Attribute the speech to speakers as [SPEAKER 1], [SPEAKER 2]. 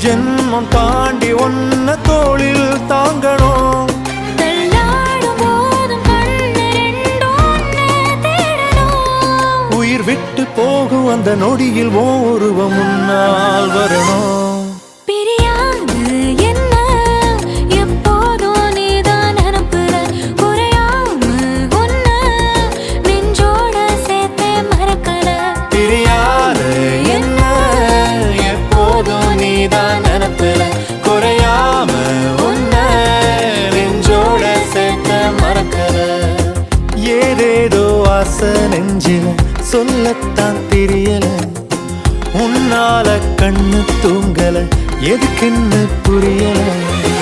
[SPEAKER 1] ஜென்மம் தாண்டி ஒன்ன தோளில் தாங்கணும். உயிர் விட்டு போகும் அந்த நொடியில் ஓருவம் முன்னால் வரணும். ஏதேதோ ஆசை நெஞ்சில சொல்லத்தான் தெரியல, உன்னால கண்ணு தூங்கல, எதுக்குன்னு புரியல.